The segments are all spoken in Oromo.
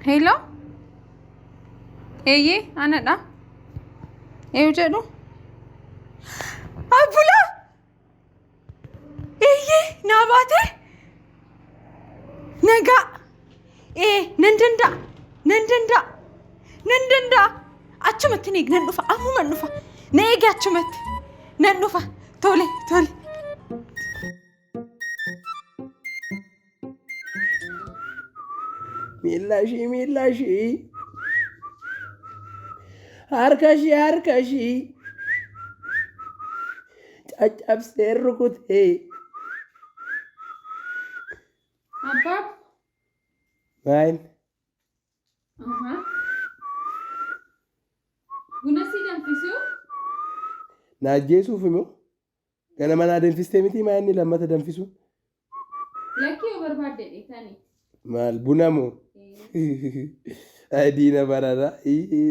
Hello? Anadha? Eewu Abula! Naabate? Naga! Nandanda! Achumatti neeg nan dhufa ammuman dhufa. Neegi achumatti. Nan dhufa. Tole. Milashi. Harkashi. Caccabsee rukutee. Abba? Maal? Buna si danfisuu? Naajjeesuuf immoo ganama naa danfistee miti maa inni lammata danfisu? Lakkii yoo barbaadde dheetanii. Maal buna moo? Diina barara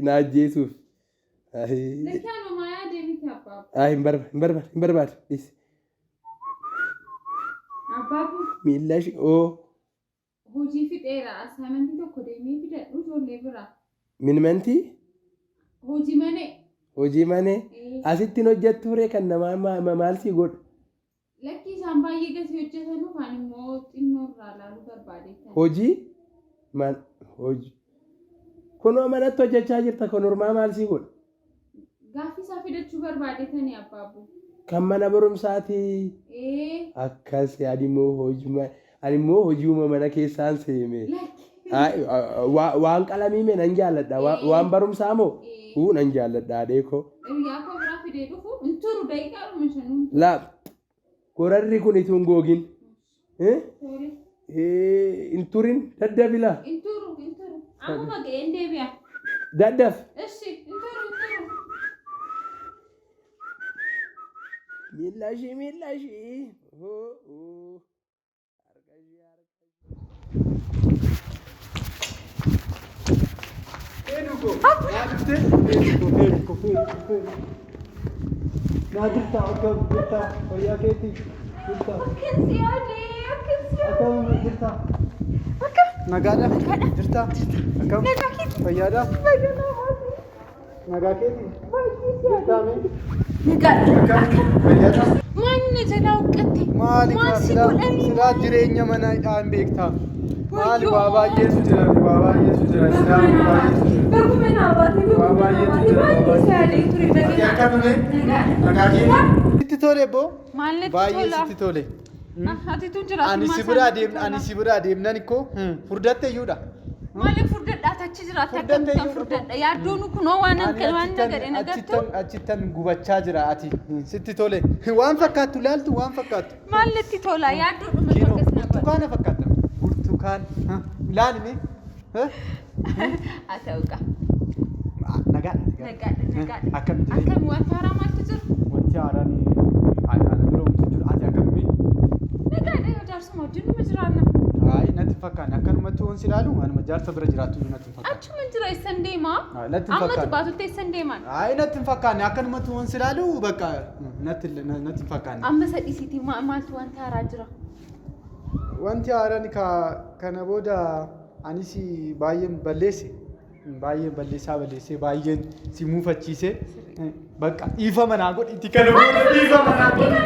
naajjeesuuf. Lakkii anoo maayaa deemiti abbaa. Hin barbaadu. Abbaabu. Miillashi oo. Hojii fixeera asaamantii tokko deemee fidadhu ijoollee biraa. Minmantii? Hojii manee. Asittiin hojjettu ture kan namaa maal si godha? Lakkii isaan baay'ee gatii hojjetanuuf ani immoo xinnoo irraa ilaaluu barbaadeetan. Hojii? Kunoo manatti hojjechaa jirta kan ormaa maal si godha? Gaaffii isaa fidachuu barbaadeetanii abbaabu. Kan mana barumsaati. Akkas ani immoo hojiuma mana keessaan seeme. Waan qalamii mee nan jaalladha. Waan barumsaa moo? Nan jaalladha adeeko. Hiriyaa koo biraa fidee dhufu hin turu daqiiqaa dhuma shanuu. Laap gorarri kun itti hin googin. Hin turin daddafila. Hin turu. Amma ga'een deebi'a. Daddaf. Eshi hin turu. Miillashi. Nagaadha jirta akkam fayyaadha nagaa keeti jirtaame fayyaadha Maanni jalaa uqqatti maali silaa jireenya manaa dhaan beektaa maali waa baay'eetu jira sitti tole boo baay'ee sitti tole ani si biraa deemnan ikkoo furdatte iyyuudha. Maaliif furdadhaa tachi jiraatti akkamitti furdadha yaaddoon kunoo waan nagade nagattu achittan gubachaa jira ati sitti tole waan fakkaattu laaltu waan fakkaattu maalitti tola yaaddoon dhuma akkas nabaa burtukaana fakkaata burtukaan laalime atauqa nagaa akkam wanta haaraamaatti jiru wanti haaraan ana biroo jiru ati akkamii nagaadha jaarsuma wajjin numa jiraanna natti fakkaanne akkanumatti wansi ilaalu anuma jaarsa bira jiraattu natti fakkaanne achuma jira isaan deemaa amma baatutti isaan deeman natti fakkaanne akkanumatti wansi ilaalu bakka natti fakkaanne amma sadhiisiti maaltu wanta haaraa jira wanti haaraan kana booda anis baay'een balleessaa baay'een si muufachiise bakka ifa manaa godhi itti kana booda ifa manaa godhi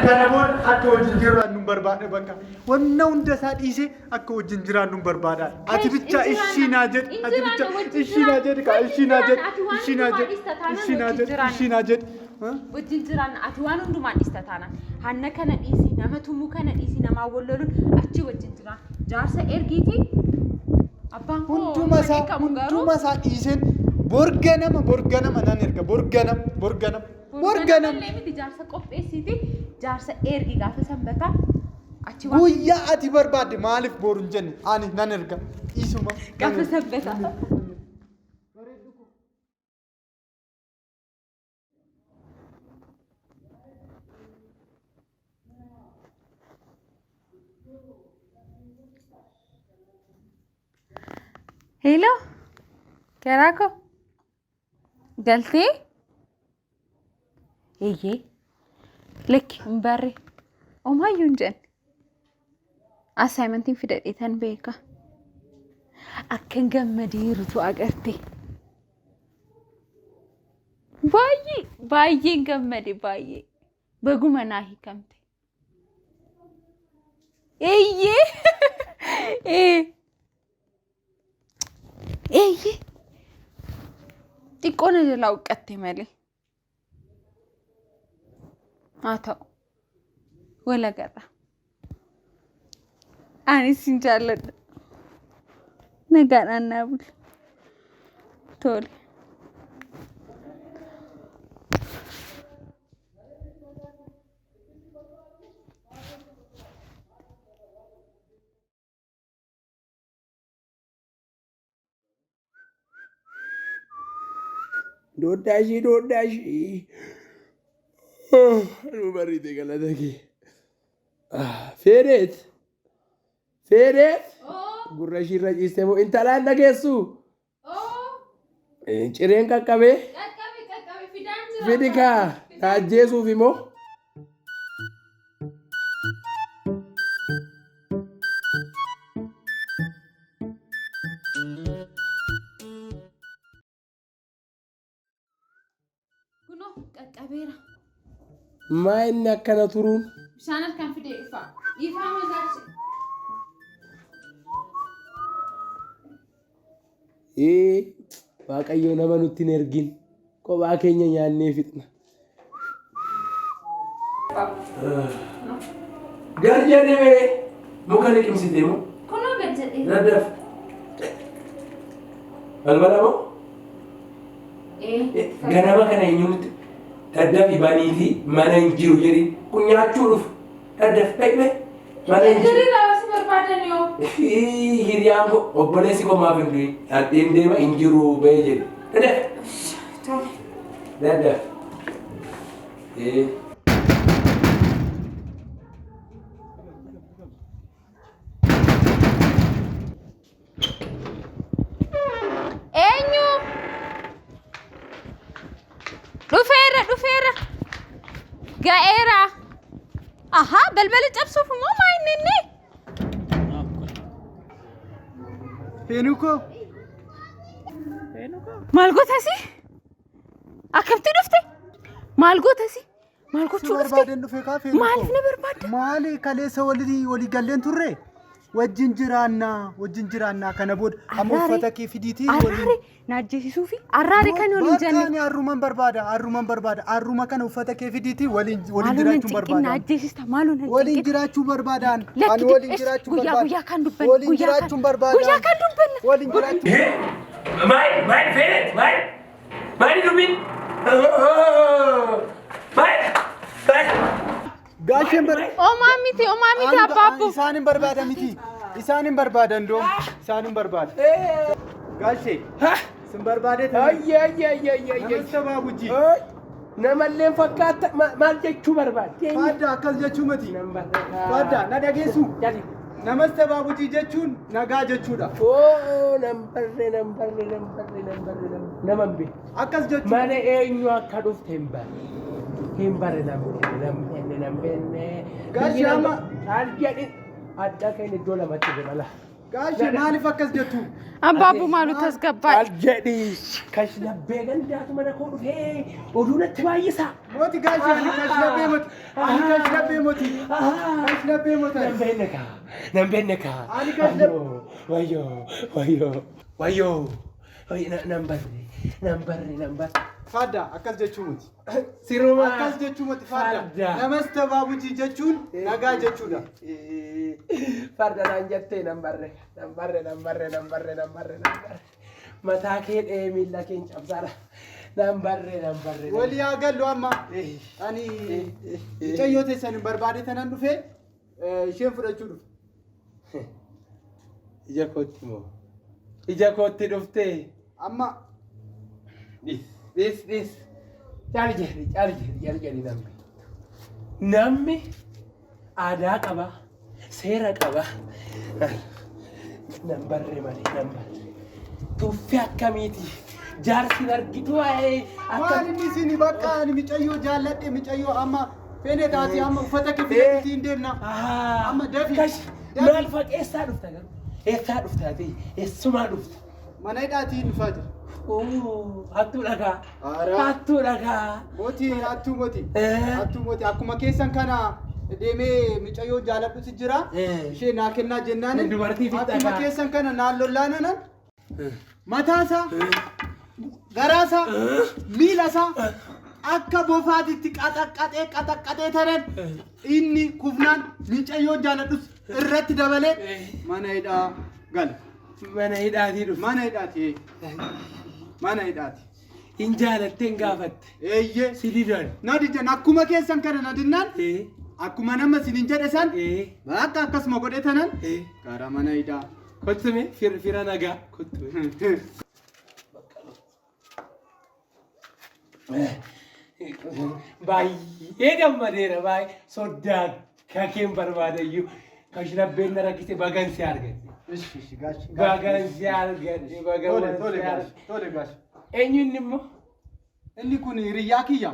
kana booda akka wajjin jiraan nun barbaada bakka wanna hunda isaa dhiise akka wajjin jiraan nun barbaada ati bicha ishiinaa jedhi ati bicha ishiinaa jedhi wajjin jiraan ati waan hundumaan dhiista taana hanna kana dhiisi nama tumuu kana dhiisi namaa walloluun achi wajjin jiraan jaarsa ergiiti abbaan koo hunduma isaa dhiiseen borga nama nan erga borga nama miti jaarsa qopheessiiti jaarsa ergi gaafa sanbata achi guyyaa ati barbaadde maaliif boru hin jenne ani nan erga dhiisuma gaafa sanbata Hello. Kerako. Galtee. Eeyyee. Lekki hin barre. Omaayyuu hin jenne. Assaayimentiin fidadheetan beeka. Akkan gammadiirutu agarte. Baay'een gammade baay'ee. Baguma naa hiikamte. Eeyyee. Eeyyee. Xiqqoo na jalaa huqqatte malee. Haa ta'u. Wal agarra. Anis sin jaalladha. Nagaadhaan naa bula. Tole. Doddaashii. Anuu barriite galata kee. Feereet. Gurra ishiirra ciistee moo intalaan dhageessu? Cireen qaqqabee? Fidi kaa taajjeesuuf immoo? Maa inni akkana turuun? Bishaan harkaan fidee dhufa. Ifaa mazaarse. Waaqayyo nama nutti hin ergin. Kophaa keenya nyaannee fixna. Gar jedhee muka liqimsitee moo? Kunoo gad jedhee. Daddaf. Balbala moo? Ganama kana eenyuutti? Daddafi baniitii mana hin jiru jedhi kun nyaachuu dhufu. Daddaf dhaqne mana hin jiru. Raawwasi barbaadan yoo. Hiriyaan koo obboleessi koo maaf hin du'i? Addeen deema hin jiru ba'ee jedhu. Daddaf. Daddaf. Eenyu? Dhufeera. Ga'eera. Ahaa, balbala cabsuuf immoo maa inni inni? Feenukoo. Maal gootasi? Akkamitti dhufte? Maal gootasi? Maal gochuu dhufte? Maaliif na barbaadda? Maali kaleessa walii galleen turre? Wajjin jiraannaa kana booda amma uffata kee fidiitii Arraare naajjeesisuu fi arraare kan waliin jenne. Bakka arruman barbaada. Arruma kana uffata kee fidiitii waliin jiraachuun barbaada. Naajjeesista maaloo na waliin jiraachuu barbaadaan. Ani waliin jiraachuu barbaada. Guyyaa kan dubbanne. Waliin jiraachuun barbaada. Guyyaa kan dubbanne. Waliin jiraachuu. Maal feereet maal dubbiin? Maal. Gaasheen Omaa miti abbaabbu. Isaan hin barbaada miti. Isaan hin barbaadan doom. Isaan hin barbaada. Gaashee. Sin barbaadee ta'e. Namicha baabujii. Namallee fakkaata maal jechuu barbaade? Faadda akkas jechuu miti. Faadda na dhageessu. Namaste baabujii jechuun nagaa jechuudha. Nambarree naman bee. Akkas jechuudha. Mana eenyu akka dhufte hin bare nambeenne. Gaashee amma. Maal jedhin adda keenya iddoo lamatti godhala. Gaashee maaliif akkas jettu? Abbaabbu maalu tasgabbaa? Maal jedhi kashlabbee gandaatu mana koo dhufee oduu natti baay'isa. Mooti gaashee ani kashlabbee moti. Nambeenne kaa. Ani kashlabbee. Wayyoo. Nambarre. Faadda akkas jechuu miti. Siruma. Akkas jechuu miti faadda. Namaste baabujii jechuun nagaa jechuudha. Farda naan jettee nambarre. Mataa kee dhee miila kee cabsaadha. Nambarre. Walii haa gallu amma. Ani mucayyoo teessan hin barbaade tanan dhufee isheen fudhachuu dhufe. Ija kootti moo? Ija kootti dhuftee? Amma. This. Caali jedhi namni aadaa qaba, seera qaba. Nambarre malee tuffii akkamiiti jaarsi argitu waa'ee Waan inni isin bakka ani micayyoo jaalladhe micayyoo amma fene taati amma uffata kifilatti hin deemna. Amma dafi. Maal faqeessaa dhufta garuu? Eessaa dhuftaati? Eessumaa dhufta? Mana hidhaatiin dhufaa jira. Hattuu dhagaa. Hattuu dhagaa. Mootii hattuu mootii. Hattuu mootii akkuma keessan kana deemee micayyoo jaaladhutu jira. Ishee naa kennaa jennaan. Dubartii fi dhagaa. Akkuma keessan kana naan lollaanan mataasaa garaasaa miilasaa akka bofaatitti qaxaqqatee taran inni kufnaan micayyoo jaaladhus irratti dabalee mana hidhaa gala. Mana hidhaatii dhufa. Mana hidhaati. Mana hidhaati. Hin jaalattee hin gaafatte. Eeyyee. Si didan. Na didan akkuma keessan kana na dinnaan. Akkuma nama sinin jedhe san. Bakka akkasuma godhe tanan. Gara mana hidhaa. Kottume fira nagaa. Kottume. Baay'ee gammadeera baay'ee soddaan kakeen barbaadayyuu kashirabbeen na rakkise bagansi argate. Bagansi argate Tole gash. Eenyuun immoo? Inni kun hiriyyaa kiyya.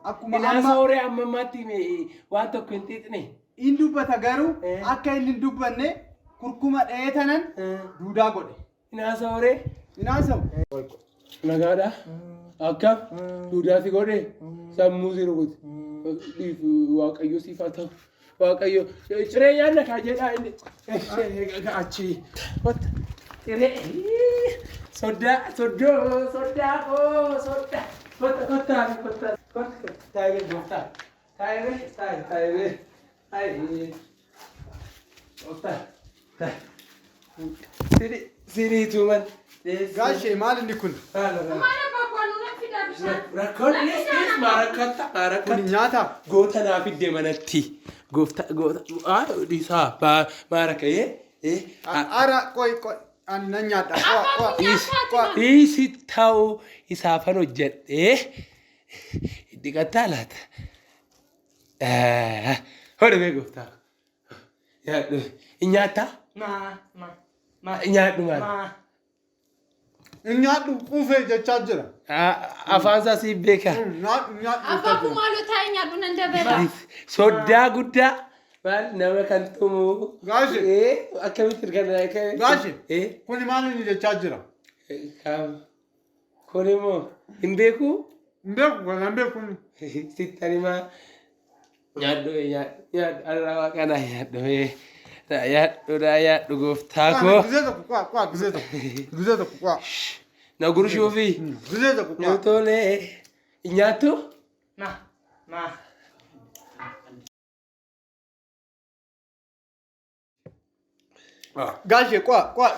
Akkuma Ilaasa horee ammammaatti waan tokko hin xiixne. Inni dubbata garuu akka inni hin dubbanne kurkuma dha'ee tanan duudaa godhe. Ilaasa horee? Inaasa. Nagaadha. Akkam duudaa si godhe sammuu si rukute. Waaqayyo siif haa ta'u. Waaqayyo ciree nyaanna kaa jedhaa inni. Achi. Ciree. Soddaa koo soddaa. Kottaa. Taa'ee gooftaa. Taa'ee. Gooftaa. Siriituu man. Gaashee maal inni kun? Kun nyaata. Goota naaf iddee manatti. Goota. Dhiisaa maara ka'ee. Ara qoy. Ani nan nyaadha. Dhiisi ta'uu isaafan hojjedhee dhiqataa laata. Hodhamee gooftaa. Nyaata? Nyaadhu maal? Nyaadhu quufee jechaa jira. Afaan isaa siif beekaa? Abbaa kumaaloo taa'ee nyaadhu nan dabala. Soddaa guddaa. Maal nama kan tumu. Gaashee. Akkamitti hirkannaa? Gaashee. Kuni maal inni jechaa jira? Kun immoo hin beekuu? Hin beeku kan hin beeku. Sittani maa nyaadhu arraa waaqanaa nyaadhu gooftaa koo. Gizee tokko. Na gurushuu fi. Gizee tokko. Nyaattoolee. Nyaattu? Gaashee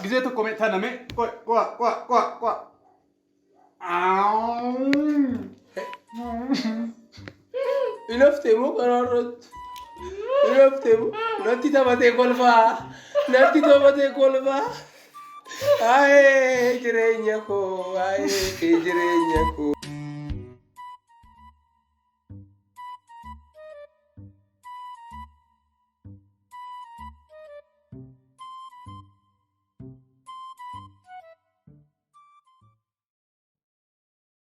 gizee tokko mee taname kwa. Inaftee moo kanaarratti? Natti taphatee kolfaa. Jireenya koo.